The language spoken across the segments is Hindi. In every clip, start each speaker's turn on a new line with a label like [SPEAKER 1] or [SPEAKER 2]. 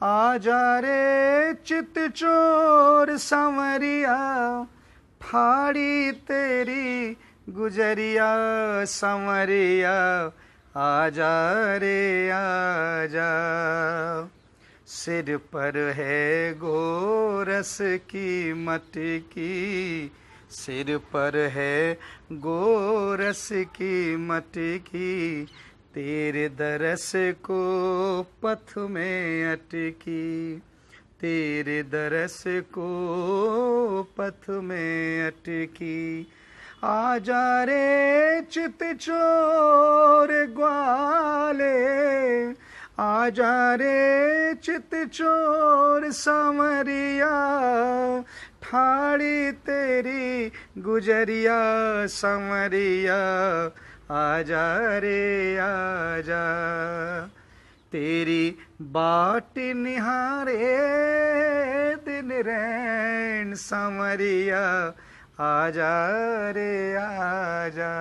[SPEAKER 1] आजा रे चित चोर संवरिया, फाड़ी तेरी गुजरिया संवरिया, आजा रे आजा। सिर पर है गोरस की मटकी, सिर पर है गोरस की मटकी, तेरे दरस को पथ में अटकी, तेरे दरस को पथ में अटकी। आजा रे चित चोर ग्वाले, आजा रे चित चोर संवरिया, ठाड़ी तेरी गुजरिया संवरिया, आजा रे आजा। तेरी बाट निहारे दिन रैन संवरिया, आजा रे आजा।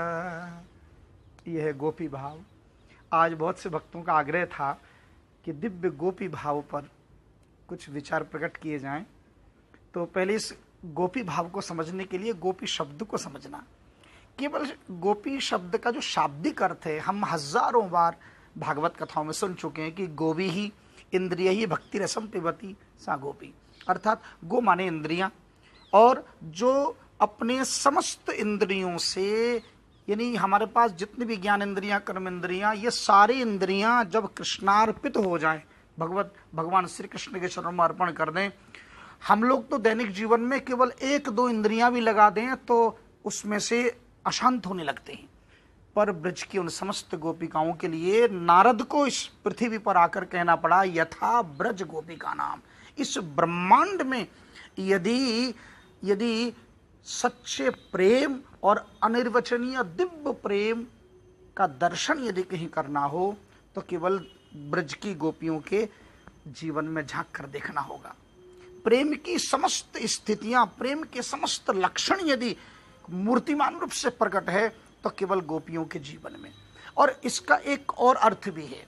[SPEAKER 1] यह है गोपी भाव। आज बहुत से भक्तों का आग्रह था कि दिव्य गोपी भाव पर कुछ विचार प्रकट किए जाएं। तो पहले इस गोपी भाव को समझने के लिए गोपी शब्द को समझना। केवल गोपी शब्द का जो शाब्दिक अर्थ है, हम हजारों बार भागवत कथाओं में सुन चुके हैं कि गोवी ही इंद्रिय ही भक्ति रसम पिबती सा गोपी, अर्थात गो माने इंद्रियां, और जो अपने समस्त इंद्रियों से, यानी हमारे पास जितनी भी ज्ञान इंद्रियां, कर्म इंद्रियां, ये सारी इंद्रियां जब कृष्णार्पित हो जाएं, भगवान श्री कृष्ण के चरणों में अर्पण कर दें। हम लोग तो दैनिक जीवन में केवल एक दो इंद्रियां भी लगा दें तो उसमें से अशांत होने लगते हैं, पर ब्रज की उन समस्त गोपिकाओं के लिए नारद को इस पृथ्वी पर आकर कहना पड़ा, यथा ब्रज गोपिका नाम। इस ब्रह्मांड में यदि सच्चे प्रेम और अनिर्वचनीय दिव्य प्रेम का दर्शन यदि कहीं करना हो तो केवल ब्रज की गोपियों के जीवन में झांक कर देखना होगा। प्रेम की समस्त स्थितियां, प्रेम के समस्त लक्षण यदि मूर्तिमान रूप से प्रकट है तो केवल गोपियों के जीवन में। और इसका एक और अर्थ भी है।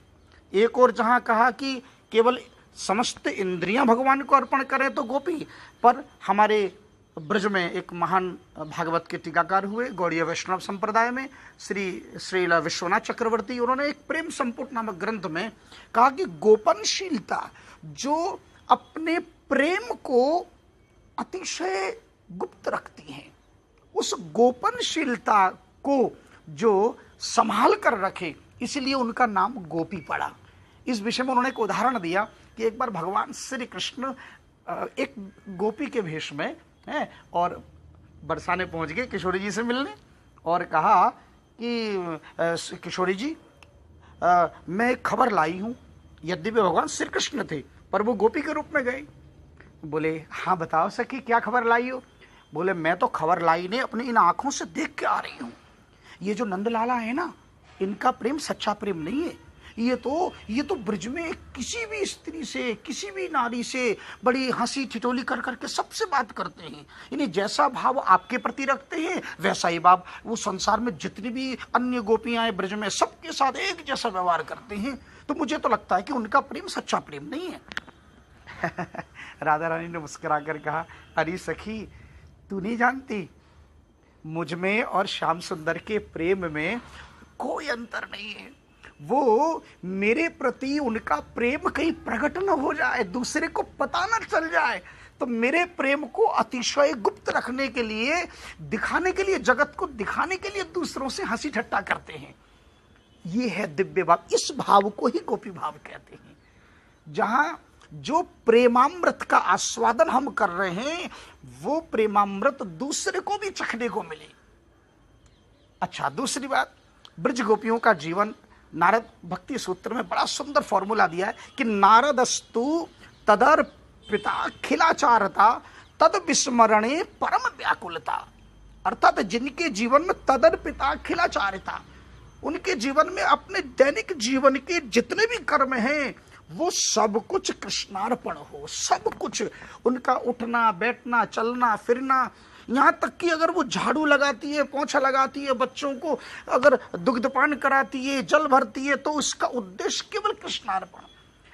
[SPEAKER 1] एक और जहां कहा कि केवल समस्त इंद्रियां भगवान को अर्पण करें तो गोपी, पर हमारे ब्रज में एक महान भागवत के टीकाकार हुए गौड़ीय वैष्णव संप्रदाय में, श्रील विश्वनाथ चक्रवर्ती, उन्होंने एक प्रेम संपुट नामक ग्रंथ में कहा कि गोपनशीलता जो अपने प्रेम को अतिशय गुप्त रखती हैं, उस गोपनशीलता को जो संभाल कर रखे, इसलिए उनका नाम गोपी पड़ा। इस विषय में उन्होंने एक उदाहरण दिया कि एक बार भगवान श्री कृष्ण एक गोपी के भेष में हैं और बरसाने पहुंच गए किशोरी जी से मिलने, और कहा कि किशोरी जी मैं एक खबर लाई हूं। यद्यपि भगवान श्री कृष्ण थे पर वो गोपी के रूप में गए। बोले हाँ बताओ सखी क्या खबर लाई हो। बोले मैं तो खबर लाई नहीं, अपनी इन आंखों से देख के आ रही हूं। ये जो नंदलाला है ना, इनका प्रेम सच्चा प्रेम नहीं है। ये तो ब्रज में किसी भी स्त्री से, किसी भी नारी से बड़ी हंसी ठिठोली कर करके सबसे बात करते हैं। इन्हें जैसा भाव आपके प्रति रखते हैं वैसा ही भाव वो संसार में जितनी भी अन्य गोपियां हैं ब्रज में सबके साथ एक जैसा व्यवहार करते हैं। तो मुझे तो लगता है कि उनका प्रेम सच्चा प्रेम नहीं है। राधा रानी ने मुस्कुरा कर कहा, अरे सखी तू नहीं जानती, मुझ में और श्याम सुंदर के प्रेम में कोई अंतर नहीं है। वो मेरे प्रति उनका प्रेम कहीं प्रकट न हो जाए, दूसरे को पता न चल जाए, तो मेरे प्रेम को अतिशय गुप्त रखने के लिए, दिखाने के लिए, जगत को दिखाने के लिए दूसरों से हंसी ठट्टा करते हैं। ये है दिव्य भाव। इस भाव को ही गोपी भाव कहते हैं, जहां जो प्रेमामृत का आस्वादन हम कर रहे हैं वो प्रेमामृत दूसरे को भी चखने को मिले। अच्छा, दूसरी बात, ब्रज गोपियों का जीवन नारद भक्ति सूत्र में बड़ा सुंदर फॉर्मूला दिया है कि नारदस्तु तदर्पिता खिलाचारता तद विस्मरणे परम व्याकुलता। अर्थात जिनके जीवन में तदर्पिता खिलाचारता, उनके जीवन में अपने दैनिक जीवन के जितने भी कर्म हैं वो सब कुछ कृष्णार्पण हो। सब कुछ उनका उठना बैठना चलना फिरना, यहाँ तक कि अगर वो झाड़ू लगाती है, पोंछा लगाती है, बच्चों को अगर दुग्धपान कराती है, जल भरती है, तो उसका उद्देश्य केवल कृष्णार्पण।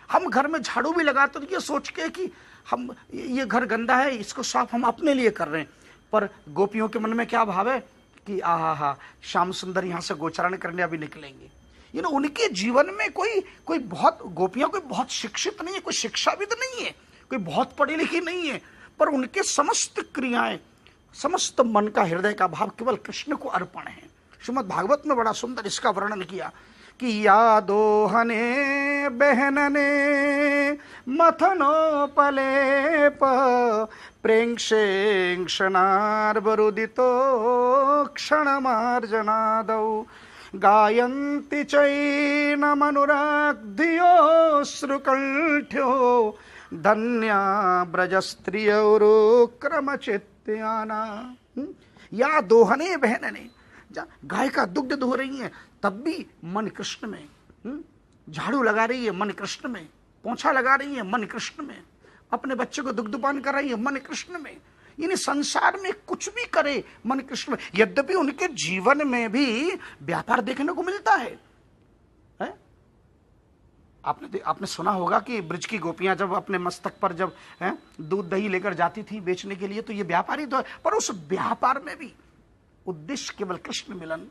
[SPEAKER 1] हम घर में झाड़ू भी लगाते तो ये सोच के कि हम ये घर गंदा है, इसको साफ हम अपने लिए कर रहे हैं, पर गोपियों के मन में क्या भाव है कि आहा श्याम सुंदर यहाँ से गोचरण करने अभी निकलेंगे। ये ना उनके जीवन में कोई बहुत, गोपियां कोई बहुत शिक्षित नहीं है, कोई शिक्षाविद नहीं है, कोई बहुत पढ़ी लिखी नहीं है, पर उनके समस्त क्रियाएं, समस्त मन का, हृदय का भाव केवल कृष्ण को अर्पण है। श्रीमद् भागवत में बड़ा सुंदर इसका वर्णन किया कि या दोहने बहनने मथनोपलेप प्रेक्षेक्षणार्बरुदितो क्षणमार्जनादौ गायन्ति चैनमनुराग्धियोऽश्रुकण्ठ्यो धन्या ब्रजस्त्रियोरुक्रमचित्याना। या दोहने बहनने, गाय का दुग्ध धो रही है तब भी मन कृष्ण में, झाड़ू लगा रही है मन कृष्ण में, पोंछा लगा रही है मन कृष्ण में, अपने बच्चे को दुग्धपान कर रही है मन कृष्ण में, यानी संसार में कुछ भी करे मन कृष्ण में। यद्यपि उनके जीवन में भी व्यापार देखने को मिलता है? आपने सुना होगा कि ब्रज की गोपियां जब अपने मस्तक पर जब दूध दही लेकर जाती थी बेचने के लिए, तो ये व्यापारी तो है, पर उस व्यापार में भी उद्देश्य केवल कृष्ण मिलन।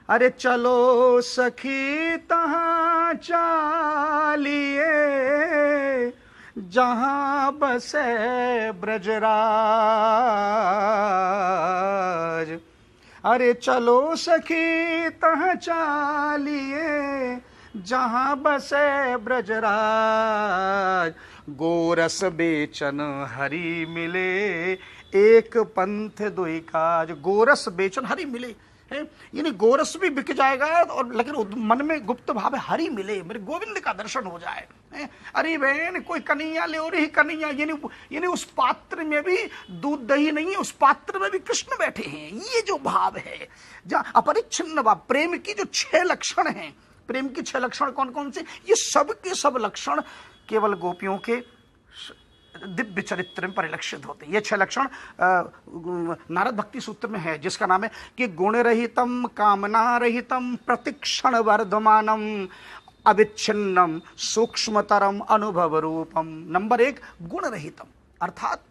[SPEAKER 1] अरे चलो सखी तहां चालिए जहां बसे ब्रजराज, अरे चलो सखी तहां चालिए जहां बसे ब्रजराज, गोरस बेचन हरि मिले एक पंथ दुई काज। गोरस बेचन हरि मिले है, यानी गोरस भी बिक जाएगा और लेकिन मन में गुप्त भाव है हरि मिले, मेरे गोविंद का दर्शन हो जाए। अरे बहन कोई कन्हैया ले रही कन्हैया, यानी उस पात्र में भी दूध दही नहीं है, उस पात्र में भी कृष्ण बैठे हैं। ये जो भाव है, जहाँ अपरिच्छिन्न भाव, प्रेम की जो 6 लक्षण हैं, प्रेम की 6 लक्षण कौन कौन से, ये सब के सब लक्षण केवल गोपियों के दिव्य चरित्र में परिलक्षित होते हैं। ये 6 लक्षण नारद भक्ति सूत्र में है, जिसका नाम है कि गुण रहितम कामना रहितम प्रतिक्षण वर्धमानम अविच्छिन्नम सूक्ष्मतरम अनुभव रूपम। नंबर 1 गुण रहितम, अर्थात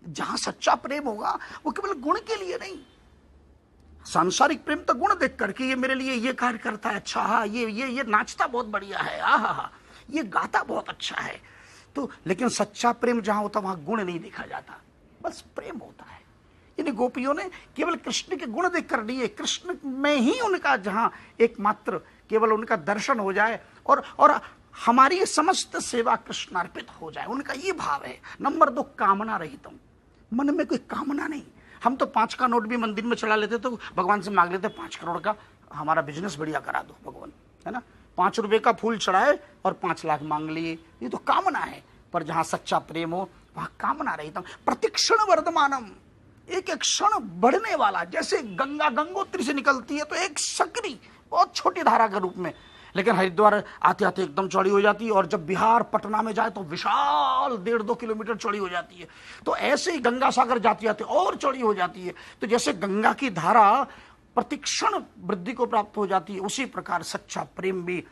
[SPEAKER 1] जहां सच्चा प्रेम होगा वो केवल गुण के लिए नहीं, सांसारिक प्रेम तो गुण देख करके ये मेरे लिए ये कार्य करता है, अच्छा हाँ ये नाचता बहुत बढ़िया है, आहा ये गाता बहुत अच्छा है, तो लेकिन सच्चा प्रेम जहां होता वहां गुण नहीं देखा जाता, बस प्रेम होता है। यानी गोपियों ने केवल कृष्ण के गुण देखकर नहीं है, कृष्ण में ही उनका जहां एकमात्र केवल उनका दर्शन हो जाए और हमारी समस्त सेवा कृष्णार्पित हो जाए, उनका ये भाव है। नंबर 2 कामना रहितम, मन में कोई कामना नहीं। हम तो 5 का नोट भी मंदिर में चला लेते तो भगवान से मांग लेते 5 करोड़ का हमारा बिजनेस बढ़िया करा दो भगवान, है ना। 5 रुपए का फूल चढ़ाए और 5 लाख मांग लिए, ये तो कामना है। पर जहां सच्चा प्रेम हो वहां कामना रहितम। प्रतिक्षण वर्धमानम, एक एक क्षण बढ़ने वाला, जैसे गंगा गंगोत्री से निकलती है तो एक सकरी बहुत छोटी धारा के रूप में, लेकिन हरिद्वार आते आते एकदम चौड़ी हो जाती है, और जब बिहार पटना में जाए तो विशाल 1.5-2 किलोमीटर चौड़ी हो जाती है। तो ऐसे ही गंगा सागर जाती जाती और चौड़ी हो जाती है। तो जैसे गंगा की धारा प्रतिक्षण वृद्धि को प्राप्त हो जाती है, उसी प्रकार सच्चा प्रेम भी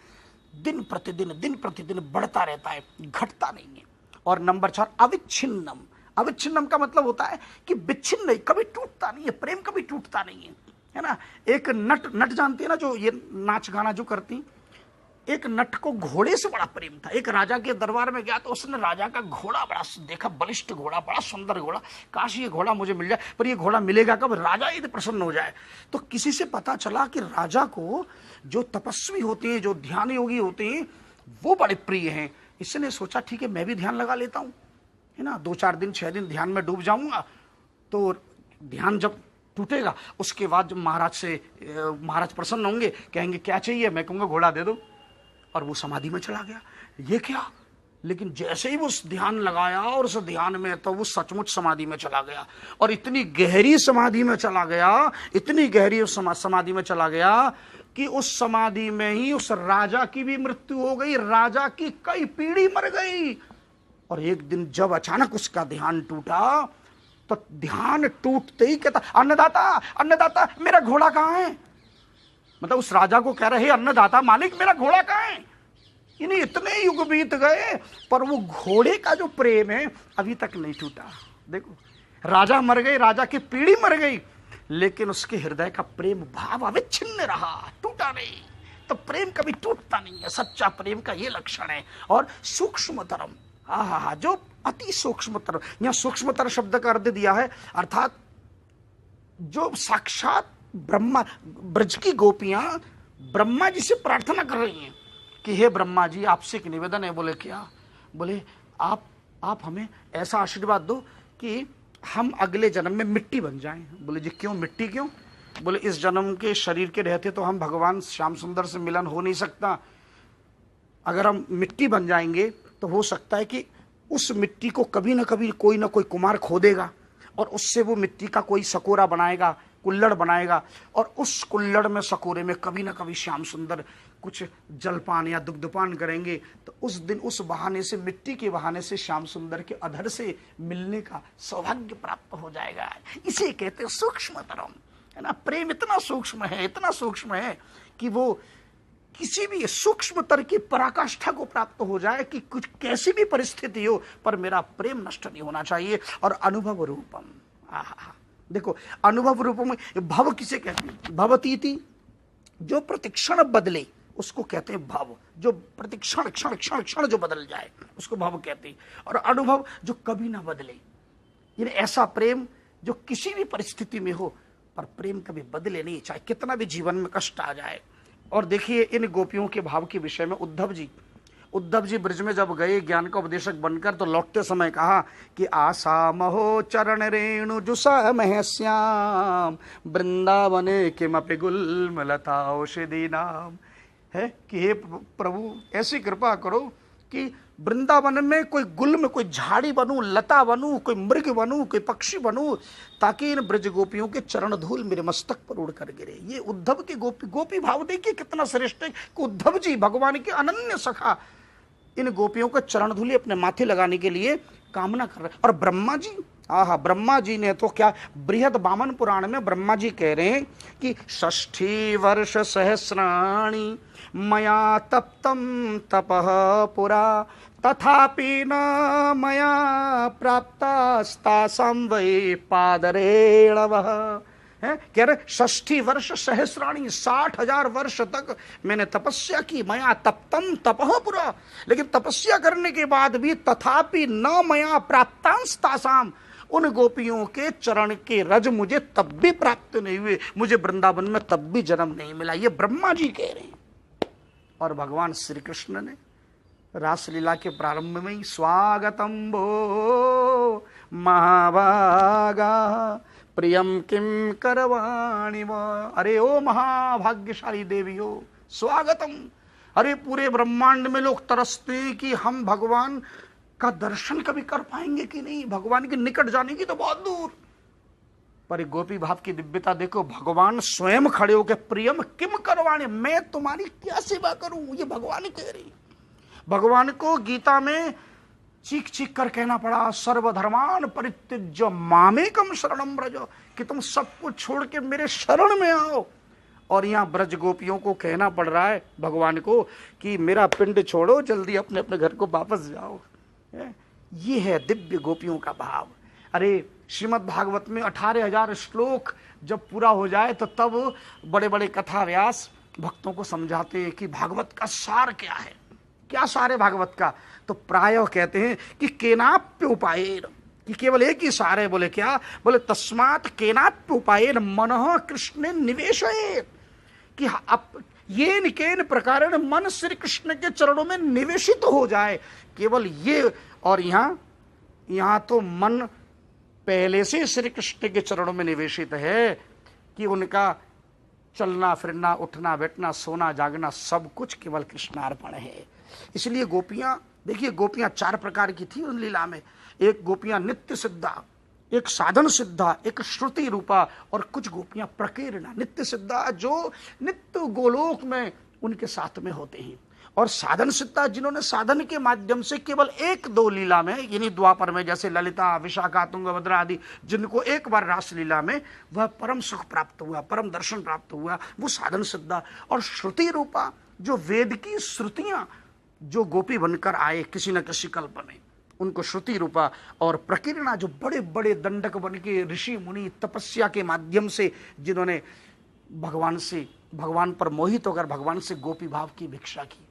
[SPEAKER 1] दिन प्रतिदिन बढ़ता रहता है, घटता नहीं है। और नंबर 4 अविच्छिन्नम। अविच्छिन्नम का मतलब होता है कि विच्छिन्न नहीं, कभी टूटता नहीं है, प्रेम कभी टूटता नहीं है ना। एक नट जानती है ना, जो ये नाच गाना जो करती, एक नट को घोड़े से बड़ा प्रेम था। एक राजा के दरबार में गया तो उसने राजा का घोड़ा बड़ा देखा, बलिष्ठ घोड़ा, बड़ा सुंदर घोड़ा, काश ये घोड़ा मुझे मिल जाए, पर ये घोड़ा मिलेगा कब, राजा यदि प्रसन्न हो जाए। तो किसी से पता चला कि राजा को जो तपस्वी होते हैं, जो ध्यान योगी होते हैं, वो बड़े प्रिय हैं। इसने सोचा ठीक है मैं भी ध्यान लगा लेता हूँ, है ना, 2-4 दिन 6 दिन ध्यान में डूब जाऊंगा, तो ध्यान जब टूटेगा उसके बाद जब महाराज प्रसन्न होंगे, कहेंगे क्या चाहिए, मैं कहूँगा घोड़ा दे दो, और वो समाधि में चला गया। ये क्या, लेकिन जैसे ही वो ध्यान लगाया और उस ध्यान में, तो वो सचमुच समाधि में चला गया, और इतनी गहरी समाधि में चला गया, इतनी गहरी समाधि में चला गया कि उस समाधि में ही उस राजा की भी मृत्यु हो गई, राजा की कई पीढ़ी मर गई। और एक दिन जब अचानक उसका ध्यान टूटा, तो ध्यान टूटते ही कहता, अन्नदाता अन्नदाता मेरा घोड़ा कहाँ है। मतलब उस राजा को कह रहे, अन्नदाता मालिक मेरा घोड़ा कहाँ है। इन्हें इतने युग बीत गए पर वो घोड़े का जो प्रेम है अभी तक नहीं टूटा। देखो, राजा मर गए, राजा की पीढ़ी मर गई, लेकिन उसके हृदय का प्रेम भाव अविच्छिन्न रहा, टूटा नहीं। तो प्रेम कभी टूटता नहीं है, सच्चा प्रेम का ये लक्षण है। और सूक्ष्मतरम, जो अति सूक्ष्मतर, यहां सूक्ष्मतर शब्द का अर्थ दिया है, अर्थात जो साक्षात ब्रह्मा, ब्रज की गोपियां ब्रह्मा जी से प्रार्थना कर रही हैं कि हे ब्रह्मा जी, आपसे एक निवेदन है। बोले क्या? बोले आप हमें ऐसा आशीर्वाद दो कि हम अगले जन्म में मिट्टी बन जाएं। बोले जी क्यों मिट्टी क्यों? बोले इस जन्म के शरीर के रहते तो हम भगवान श्याम सुंदर से मिलन हो नहीं सकता। अगर हम मिट्टी बन जाएंगे तो हो सकता है कि उस मिट्टी को कभी ना कभी कोई ना कोई कुम्हार खोदेगा और उससे वो मिट्टी का कोई सकोरा बनाएगा, कुल्लड़ बनाएगा, और उस कुल्लड़ में, सकोरे में कभी ना कभी श्याम सुंदर कुछ जलपान या दुग्धपान करेंगे। तो उस दिन उस बहाने से, मिट्टी के बहाने से श्याम सुंदर के अधर से मिलने का सौभाग्य प्राप्त हो जाएगा। इसे कहते हैं सूक्ष्मतरम, है ना। प्रेम इतना सूक्ष्म है, इतना सूक्ष्म है कि वो किसी भी सूक्ष्मतर की पराकाष्ठा को प्राप्त हो जाए कि कुछ कैसी भी परिस्थिति हो पर मेरा प्रेम नष्ट नहीं होना चाहिए। और अनुभव रूपम, देखो अनुभव रूपम, भव किसे कहते हैं? भवतीति, जो प्रतिक्षण बदले उसको कहते हैं भव। जो प्रतिक्षण क्षण क्षण क्षण जो बदल जाए उसको भव कहते हैं। और अनुभव जो कभी ना बदले, यानी ऐसा प्रेम जो किसी भी परिस्थिति में हो पर प्रेम कभी बदले नहीं, चाहे कितना भी जीवन में कष्ट आ जाए। और देखिए इन गोपियों के भाव के विषय में उद्धव जी ब्रज में जब गए ज्ञान का उपदेशक बनकर, तो लौटते समय कहा कि आशा महो चरण रेणु जुसा महश्याम वृंदावने किमपि गुल्मलता औषधि नाम, है कि हे प्रभु ऐसी कृपा करो कि वृंदावन में कोई गुल्म, कोई झाड़ी बनूं, लता बनूं, कोई मृग बनूं, कोई पक्षी बनूं, ताकि इन ब्रज गोपियों के चरण धूल मेरे मस्तक पर उड़कर गिरे। ये उद्धव के गोपी भाव देखिए कितना श्रेष्ठ है कि उद्धव जी भगवान के अनन्य सखा इन गोपियों का चरण धूलि अपने माथे लगाने के लिए कामना कर रहे। और ब्रह्मा जी, ब्रह्मा जी ने तो क्या, बृहद वामन पुराण में ब्रह्मा जी कह रहे हैं कि 60 वर्ष सहस्राणि मया तप्तम तपः पुरा तथापि न मया प्राप्तास्तासां वै पादरेणवः, है कह रहे 60 वर्ष सहस्राणी, 60,000 वर्ष तक मैंने तपस्या की। मया तप्तम तपः पुरा, लेकिन तपस्या करने के बाद भी तथापि न मया प्राप्तांस्तासाम, उन गोपियों के चरण के रज मुझे तब भी प्राप्त नहीं हुए, मुझे वृंदावन में तब भी जन्म नहीं मिला। ये ब्रह्मा जी कह रहे हैं। और भगवान श्री कृष्ण ने रासलीला के प्रारंभ में ही स्वागतम भो महाभागा प्रियम किम करवाणि वा, अरे ओ महाभाग्यशाली देवी हो, स्वागतम। अरे पूरे ब्रह्मांड में लोग तरसते हैं कि हम भगवान का दर्शन कभी कर पाएंगे कि नहीं, भगवान के निकट जाने की तो बहुत दूर। पर गोपी भाव की दिव्यता देखो, भगवान स्वयं खड़े होकर प्रियम किम करवाणे, मैं तुम्हारी क्या सेवा करूं, ये भगवान कह रही। भगवान को गीता में चीख चीख कर कहना पड़ा, सर्वधर्मान परित्यज्य मामेकम शरणम ब्रज, कि तुम सब कुछ छोड़ के मेरे शरण में आओ। और यहाँ ब्रज गोपियों को कहना पड़ रहा है भगवान को कि मेरा पिंड छोड़ो, जल्दी अपने अपने घर को वापस जाओ। ये है दिव्य गोपियों का भाव। अरे श्रीमद् भागवत में 18,000 श्लोक जब पूरा हो जाए तो तब बड़े बड़े कथा व्यास भक्तों को समझाते हैं कि भागवत का सार क्या है। क्या सार है भागवत का? तो प्रायः कहते हैं कि केनाप्य उपायेन, कि केवल एक ही सार है। बोले क्या? बोले तस्मात् केनाप्य उपायेन मनः कृष्णे निवेशयेत्, कि अब ये निकेन प्रकारेण मन श्री कृष्ण के चरणों में निवेशित हो जाए, केवल ये। और यहाँ तो मन पहले से श्री कृष्ण के चरणों में निवेशित है कि उनका चलना फिरना, उठना बैठना, सोना जागना सब कुछ केवल कृष्णार्पण है। इसलिए गोपियां देखिए, गोपियां 4 प्रकार की थी उन लीला में। एक गोपियां नित्य सिद्धा, एक साधन सिद्धा, एक श्रुति रूपा, और कुछ गोपियां प्रकीर्णा। नित्य सिद्धा जो नित्य गोलोक में उनके साथ में होते हैं, और साधन सिद्धा जिन्होंने साधन के माध्यम से केवल 1-2 लीला में, यानी द्वापर में, जैसे ललिता, विशाखा, तुंगभद्रा आदि, जिनको एक बार रास लीला में वह परम सुख प्राप्त हुआ, परम दर्शन प्राप्त हुआ, वो साधन सिद्धा। और श्रुति रूपा जो वेद की श्रुतियां जो गोपी बनकर आए किसी न किसी कल्प में, उनको श्रुति रूपा और प्रकीर्णा जो बड़े बड़े दंडक बन के ऋषि मुनि तपस्या के माध्यम से जिन्होंने भगवान पर मोहित होकर भगवान से गोपी भाव की भिक्षा की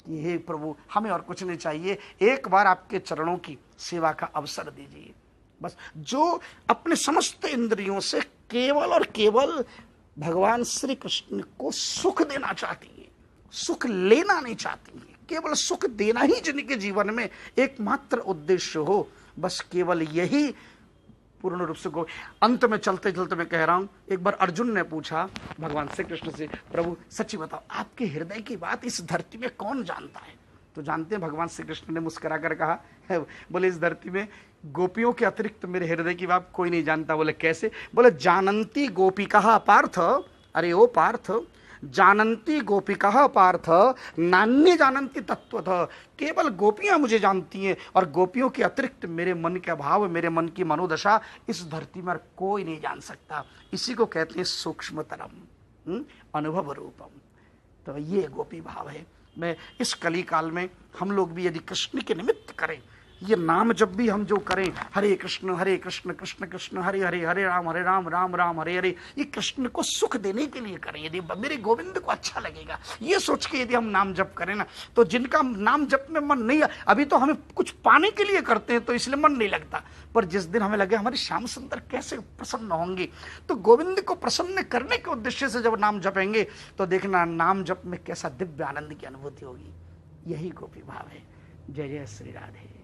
[SPEAKER 1] कि हे प्रभु हमें और कुछ नहीं चाहिए, एक बार आपके चरणों की सेवा का अवसर दीजिए। बस जो अपने समस्त इंद्रियों से केवल और केवल भगवान श्री कृष्ण को सुख देना चाहती है, सुख लेना नहीं चाहती है, केवल सुख देना ही जिनके जीवन में एकमात्र उद्देश्य हो, बस केवल यही पूर्ण रूप से अंत में चलते चलते मैं कह रहा हूं, एक बार अर्जुन ने पूछा भगवान श्री कृष्ण से, प्रभु सच्ची बताओ आपके हृदय की बात इस धरती में कौन जानता है? तो जानते हैं भगवान श्री कृष्ण ने मुस्कुरा कर कहा है, बोले इस धरती में गोपियों के अतिरिक्त मेरे हृदय की बात कोई नहीं जानता। बोले कैसे? बोले जानंती गोपिका पार्थ, अरे ओ पार्थ, जानंती गोपिका पार्थ नान्य जानंती तत्वतः, केवल गोपियां मुझे जानती हैं और गोपियों के अतिरिक्त मेरे मन का भाव, मेरे मन की मनोदशा इस धरती में कोई नहीं जान सकता। इसी को कहते हैं सूक्ष्मतरम अनुभव रूपम। तो ये गोपी भाव है। मैं इस कली काल में हम लोग भी यदि कृष्ण के निमित्त करें, ये नाम जब भी हम जो करें, हरे कृष्ण कृष्ण कृष्ण हरे हरे, हरे राम राम राम हरे हरे, ये कृष्ण को सुख देने के लिए करें। यदि मेरे गोविंद को अच्छा लगेगा ये सोच के यदि हम नाम जप करें ना, तो जिनका नाम जप में मन नहीं, अभी तो हमें कुछ पाने के लिए करते हैं तो इसलिए मन नहीं लगता, पर जिस दिन हमें लगे हमारे श्याम सुंदर कैसे प्रसन्न होंगे, तो गोविंद को प्रसन्न करने के उद्देश्य से जब नाम जपेंगे तो देखना नाम जप में कैसा दिव्य आनंद की अनुभूति होगी। यही गोपी भाव है। जय जय श्री राधे।